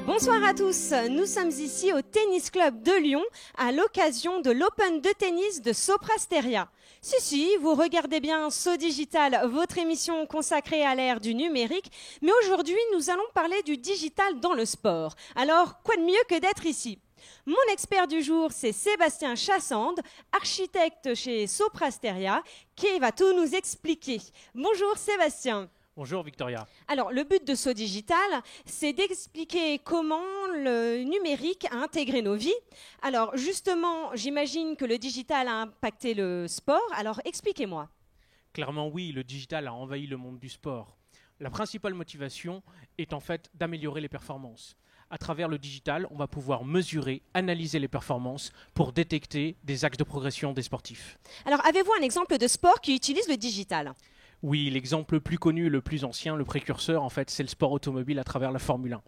Bonsoir à tous, nous sommes ici au Tennis Club de Lyon à l'occasion de l'Open de tennis de Soprasteria. Si, vous regardez bien So Digital, votre émission consacrée à l'ère du numérique, mais aujourd'hui nous allons parler du digital dans le sport. Alors, quoi de mieux que d'être ici ? Mon expert du jour, c'est Sébastien Chassande, architecte chez Soprasteria, qui va tout nous expliquer. Bonjour Sébastien. Bonjour Victoria. Alors, le but de So Digital, c'est d'expliquer comment le numérique a intégré nos vies. Alors, justement, j'imagine que le digital a impacté le sport. Alors, expliquez-moi. Clairement oui, le digital a envahi le monde du sport. La principale motivation est en fait d'améliorer les performances. À travers le digital, on va pouvoir mesurer, analyser les performances pour détecter des axes de progression des sportifs. Alors, avez-vous un exemple de sport qui utilise le digital ? Oui, l'exemple le plus connu, le plus ancien, le précurseur, en fait, c'est le sport automobile à travers la Formule 1.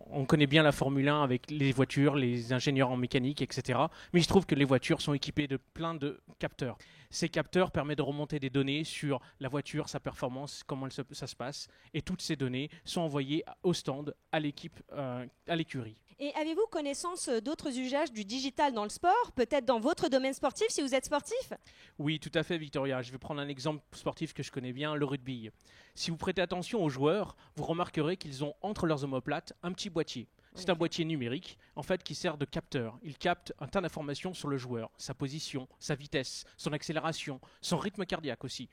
On connaît bien la Formule 1 avec les voitures, les ingénieurs en mécanique, etc. Mais il se trouve que les voitures sont équipées de plein de capteurs. Ces capteurs permettent de remonter des données sur la voiture, sa performance, comment ça se passe. Et toutes ces données sont envoyées au stand, à l'équipe, à l'écurie. Et avez-vous connaissance d'autres usages du digital dans le sport, peut-être dans votre domaine sportif, si vous êtes sportif ? Oui, tout à fait, Victoria. Je vais prendre un exemple sportif que je connais bien, le rugby. Si vous prêtez attention aux joueurs, vous remarquerez qu'ils ont entre leurs omoplates un petit boîtier. C'est un boîtier numérique, en fait, qui sert de capteur. Il capte un tas d'informations sur le joueur, sa position, sa vitesse, son accélération, son rythme cardiaque aussi.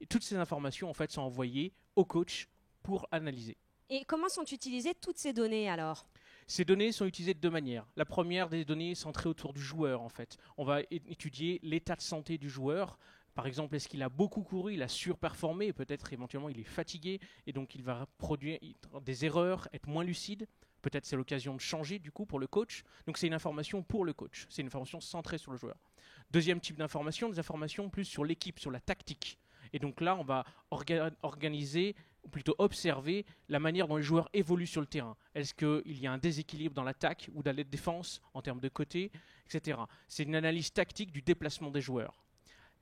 Et toutes ces informations, en fait, sont envoyées au coach pour analyser. Et comment sont utilisées toutes ces données alors ? Ces données sont utilisées de deux manières. La première des données est centrée autour du joueur, en fait. On va étudier l'état de santé du joueur. Par exemple, est-ce qu'il a beaucoup couru, il a surperformé, peut-être éventuellement il est fatigué, et donc il va produire des erreurs, être moins lucide. Peut-être c'est l'occasion de changer du coup pour le coach. Donc c'est une information pour le coach, c'est une information centrée sur le joueur. Deuxième type d'information, des informations plus sur l'équipe, sur la tactique. Et donc là, on va organiser, ou plutôt observer la manière dont les joueurs évoluent sur le terrain. Est-ce qu'il y a un déséquilibre dans l'attaque ou dans la défense en termes de côté, etc. C'est une analyse tactique du déplacement des joueurs.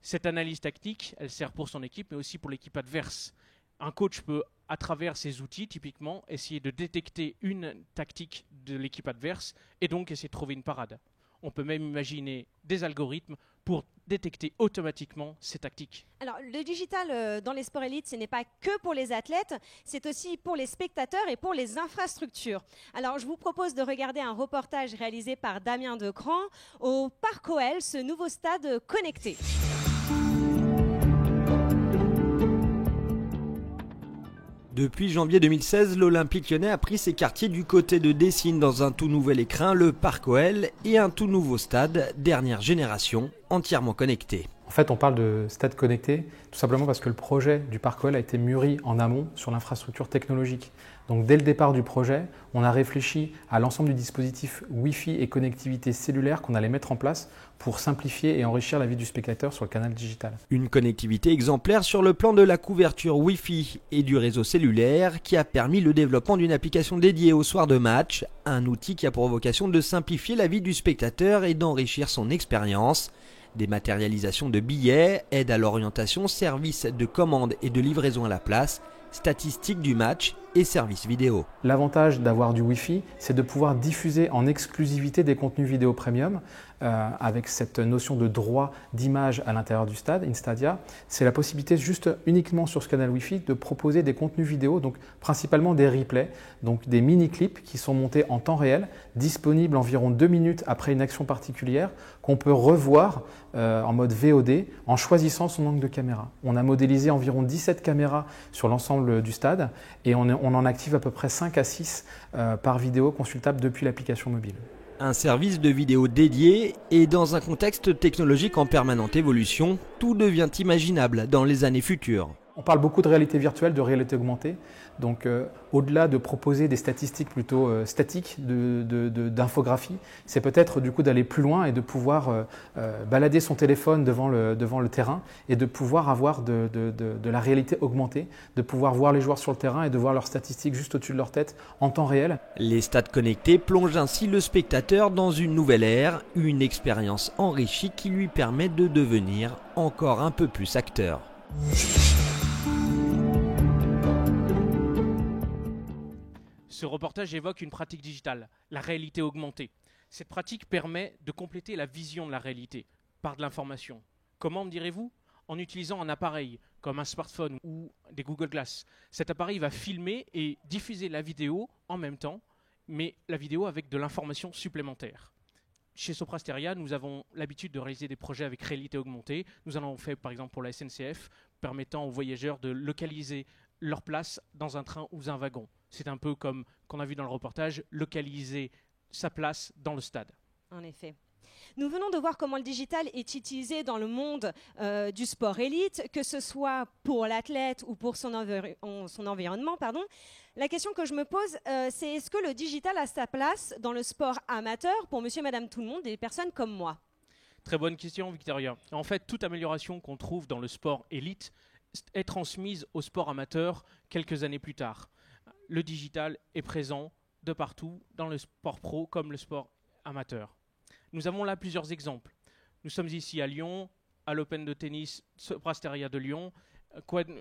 Cette analyse tactique, elle sert pour son équipe, mais aussi pour l'équipe adverse. Un coach peut, à travers ses outils, typiquement, essayer de détecter une tactique de l'équipe adverse et donc essayer de trouver une parade. On peut même imaginer des algorithmes pour détecter automatiquement ces tactiques. Alors, le digital dans les sports élites, ce n'est pas que pour les athlètes, c'est aussi pour les spectateurs et pour les infrastructures. Alors, je vous propose de regarder un reportage réalisé par Damien Decran au Parc OL, ce nouveau stade connecté. Depuis janvier 2016, l'Olympique Lyonnais a pris ses quartiers du côté de Dessines dans un tout nouvel écrin, le Parc OL, et un tout nouveau stade, dernière génération, entièrement connecté. En fait, on parle de stade connecté tout simplement parce que le projet du Parc OL a été mûri en amont sur l'infrastructure technologique. Donc dès le départ du projet, on a réfléchi à l'ensemble du dispositif Wi-Fi et connectivité cellulaire qu'on allait mettre en place pour simplifier et enrichir la vie du spectateur sur le canal digital. Une connectivité exemplaire sur le plan de la couverture Wi-Fi et du réseau cellulaire qui a permis le développement d'une application dédiée au soir de match, un outil qui a pour vocation de simplifier la vie du spectateur et d'enrichir son expérience. Dématérialisation de billets, aide à l'orientation, services de commande et de livraison à la place, statistiques du match et services vidéo. L'avantage d'avoir du Wi-Fi, c'est de pouvoir diffuser en exclusivité des contenus vidéo premium avec cette notion de droit d'image à l'intérieur du stade, Instadia. C'est la possibilité juste uniquement sur ce canal Wi-Fi de proposer des contenus vidéo, donc principalement des replays, donc des mini-clips qui sont montés en temps réel, disponibles environ 2 minutes après une action particulière, qu'on peut revoir en mode VOD en choisissant son angle de caméra. On a modélisé environ 17 caméras sur l'ensemble du stade et on en active à peu près 5 à 6 par vidéo consultable depuis l'application mobile. Un service de vidéo dédié et dans un contexte technologique en permanente évolution, tout devient imaginable dans les années futures. On parle beaucoup de réalité virtuelle, de réalité augmentée. Donc au-delà de proposer des statistiques plutôt statiques d'infographie, c'est peut-être du coup d'aller plus loin et de pouvoir balader son téléphone devant le terrain et de pouvoir avoir de la réalité augmentée, de pouvoir voir les joueurs sur le terrain et de voir leurs statistiques juste au-dessus de leur tête en temps réel. Les stades connectés plongent ainsi le spectateur dans une nouvelle ère, une expérience enrichie qui lui permet de devenir encore un peu plus acteur. Ce reportage évoque une pratique digitale, la réalité augmentée. Cette pratique permet de compléter la vision de la réalité par de l'information. Comment, me direz-vous ? En utilisant un appareil comme un smartphone ou des Google Glass. Cet appareil va filmer et diffuser la vidéo en même temps, mais la vidéo avec de l'information supplémentaire. Chez Sopra Steria, nous avons l'habitude de réaliser des projets avec réalité augmentée. Nous en avons fait par exemple pour la SNCF, permettant aux voyageurs de localiser leur place dans un train ou un wagon. C'est un peu comme qu'on a vu dans le reportage, localiser sa place dans le stade. En effet. Nous venons de voir comment le digital est utilisé dans le monde du sport élite, que ce soit pour l'athlète ou pour son environnement. La question que je me pose, c'est est-ce que le digital a sa place dans le sport amateur pour monsieur et madame tout le monde, des personnes comme moi ? Très bonne question, Victoria. En fait, toute amélioration qu'on trouve dans le sport élite est transmise au sport amateur quelques années plus tard. Le digital est présent de partout, dans le sport pro comme le sport amateur. Nous avons là plusieurs exemples. Nous sommes ici à Lyon, à l'Open de tennis Sopra Steria de Lyon.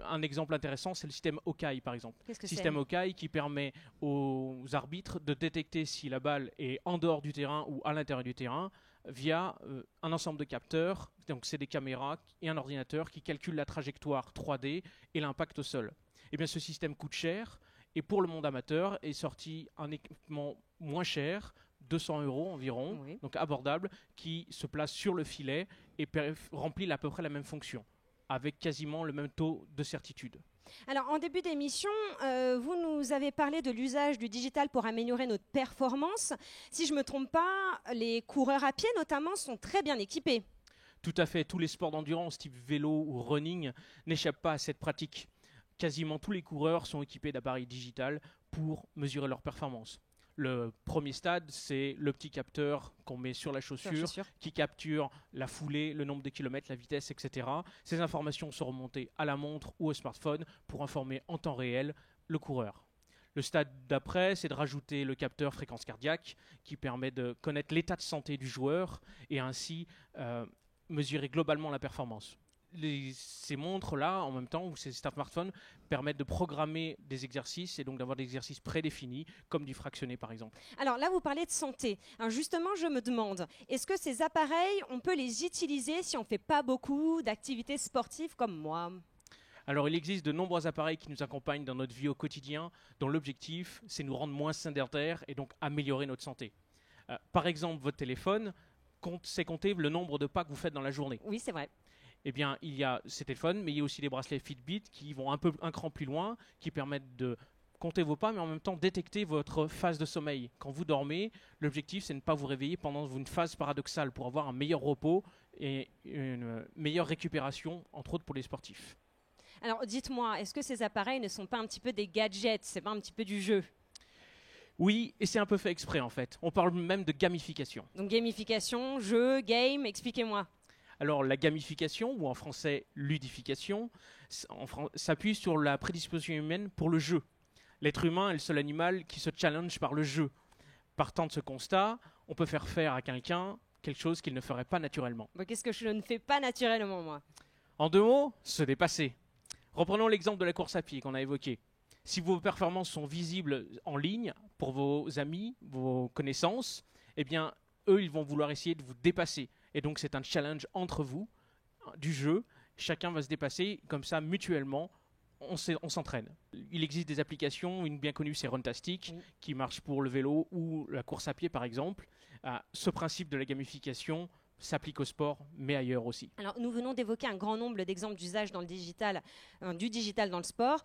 Un exemple intéressant, c'est le système Hawkeye, par exemple. Qu'est-ce que Système Hawkeye qui permet aux arbitres de détecter si la balle est en dehors du terrain ou à l'intérieur du terrain via un ensemble de capteurs. Donc, c'est des caméras et un ordinateur qui calculent la trajectoire 3D et l'impact au sol. Eh bien, ce système coûte cher et pour le monde amateur est sorti un équipement moins cher, 200 € environ, Oui. donc abordable, qui se place sur le filet et remplit à peu près la même fonction, avec quasiment le même taux de certitude. Alors, en début d'émission, vous nous avez parlé de l'usage du digital pour améliorer notre performance. Si je ne me trompe pas, les coureurs à pied, notamment, sont très bien équipés. Tout à fait, tous les sports d'endurance type vélo ou running n'échappent pas à cette pratique. Quasiment tous les coureurs sont équipés d'appareils digitales pour mesurer leur performance. Le premier stade, c'est le petit capteur qu'on met sur la chaussure qui capture la foulée, le nombre de kilomètres, la vitesse, etc. Ces informations sont remontées à la montre ou au smartphone pour informer en temps réel le coureur. Le stade d'après, c'est de rajouter le capteur fréquence cardiaque qui permet de connaître l'état de santé du joueur et ainsi mesurer globalement la performance. Ces montres-là, en même temps, ou ces smartphones, permettent de programmer des exercices et donc d'avoir des exercices prédéfinis, comme du fractionné par exemple. Alors là, vous parlez de santé. Alors justement, je me demande, est-ce que ces appareils, on peut les utiliser si on ne fait pas beaucoup d'activités sportives comme moi ? Alors il existe de nombreux appareils qui nous accompagnent dans notre vie au quotidien, dont l'objectif, c'est nous rendre moins sédentaires et donc améliorer notre santé. Par exemple, votre téléphone, c'est compter le nombre de pas que vous faites dans la journée. Oui, c'est vrai. Eh bien, il y a ces téléphones, mais il y a aussi des bracelets Fitbit qui vont un cran plus loin, qui permettent de compter vos pas, mais en même temps détecter votre phase de sommeil. Quand vous dormez, l'objectif, c'est de ne pas vous réveiller pendant une phase paradoxale pour avoir un meilleur repos et une meilleure récupération, entre autres pour les sportifs. Alors, dites-moi, est-ce que ces appareils ne sont pas un petit peu des gadgets ? C'est pas un petit peu du jeu ? Oui, et c'est un peu fait exprès en fait. On parle même de gamification. Donc, gamification, jeu, game, expliquez-moi. Alors la gamification, ou en français ludification, s'appuie sur la prédisposition humaine pour le jeu. L'être humain est le seul animal qui se challenge par le jeu. Partant de ce constat, on peut faire à quelqu'un quelque chose qu'il ne ferait pas naturellement. Bon, qu'est-ce que je ne fais pas naturellement, moi ? En 2 mots, se dépasser. Reprenons l'exemple de la course à pied qu'on a évoqué. Si vos performances sont visibles en ligne pour vos amis, vos connaissances, eh bien, eux, ils vont vouloir essayer de vous dépasser. Et donc, c'est un challenge entre vous, du jeu. Chacun va se dépasser, comme ça, mutuellement, on s'entraîne. Il existe des applications, une bien connue, c'est Runtastic, qui marche pour le vélo ou la course à pied, par exemple. Ce principe de la gamification s'applique au sport, mais ailleurs aussi. Alors, nous venons d'évoquer un grand nombre d'exemples d'usage dans le digital, du digital dans le sport.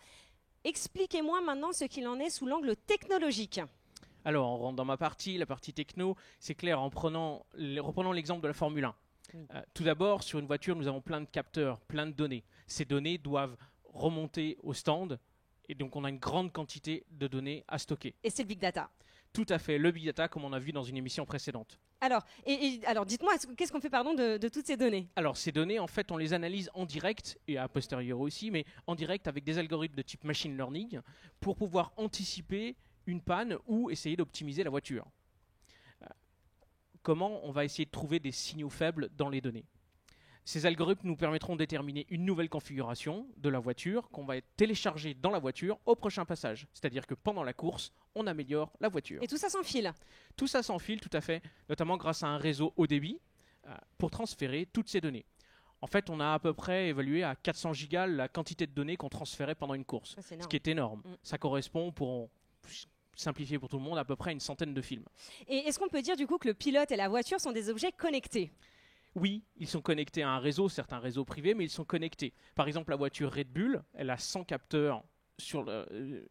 Expliquez-moi maintenant ce qu'il en est sous l'angle technologique. Alors, on rentre dans ma partie, la partie techno. C'est clair, reprenons l'exemple de la Formule 1. Tout d'abord, sur une voiture, nous avons plein de capteurs, plein de données. Ces données doivent remonter au stand, et donc on a une grande quantité de données à stocker. Et c'est le big data. Tout à fait, le big data, comme on a vu dans une émission précédente. Alors, alors dites-moi, qu'est-ce qu'on fait de toutes ces données ? Alors, ces données, en fait, on les analyse en direct, et a posteriori aussi, mais en direct avec des algorithmes de type machine learning, pour pouvoir anticiper une panne ou essayer d'optimiser la voiture. Comment on va essayer de trouver des signaux faibles dans les données ? Ces algorithmes nous permettront de déterminer une nouvelle configuration de la voiture qu'on va télécharger dans la voiture au prochain passage. C'est-à-dire que pendant la course, on améliore la voiture. Et tout ça sans fil. Tout ça sans fil, tout à fait, notamment grâce à un réseau haut débit pour transférer toutes ces données. En fait, on a à peu près évalué à 400 gigas la quantité de données qu'on transférait pendant une course, ce qui est énorme. Ça correspond, pour simplifier pour tout le monde, à peu près à une centaine de films. Et est-ce qu'on peut dire du coup que le pilote et la voiture sont des objets connectés ? Oui, ils sont connectés à un réseau, certains réseaux privés, mais ils sont connectés. Par exemple, la voiture Red Bull, elle a 100 capteurs.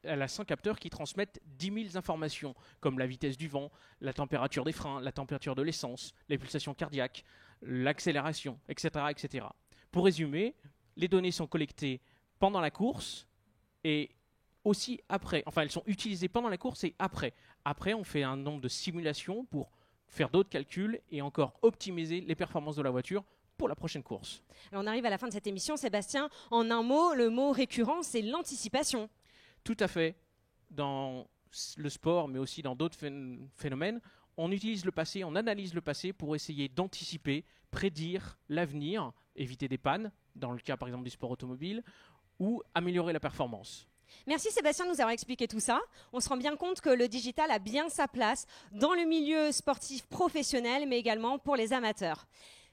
Elle a 100 capteurs qui transmettent 10 000 informations, comme la vitesse du vent, la température des freins, la température de l'essence, les pulsations cardiaques, l'accélération, etc., etc. Pour résumer, les données sont collectées pendant la course et aussi après. Enfin, elles sont utilisées pendant la course et après. Après, on fait un nombre de simulations pour faire d'autres calculs et encore optimiser les performances de la voiture pour la prochaine course. Alors on arrive à la fin de cette émission, Sébastien. En un mot, le mot récurrent, c'est l'anticipation. Tout à fait. Dans le sport, mais aussi dans d'autres phénomènes, on utilise le passé, on analyse le passé pour essayer d'anticiper, prédire l'avenir, éviter des pannes, dans le cas par exemple du sport automobile, ou améliorer la performance. Merci Sébastien de nous avoir expliqué tout ça. On se rend bien compte que le digital a bien sa place dans le milieu sportif professionnel, mais également pour les amateurs.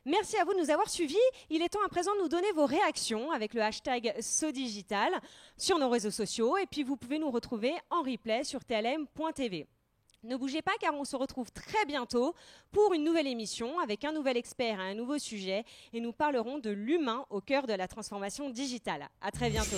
Merci à vous de nous avoir suivis. Il est temps à présent de nous donner vos réactions avec le hashtag SoDigital sur nos réseaux sociaux. Et puis vous pouvez nous retrouver en replay sur tlm.tv. Ne bougez pas car on se retrouve très bientôt pour une nouvelle émission avec un nouvel expert et un nouveau sujet. Et nous parlerons de l'humain au cœur de la transformation digitale. À très bientôt.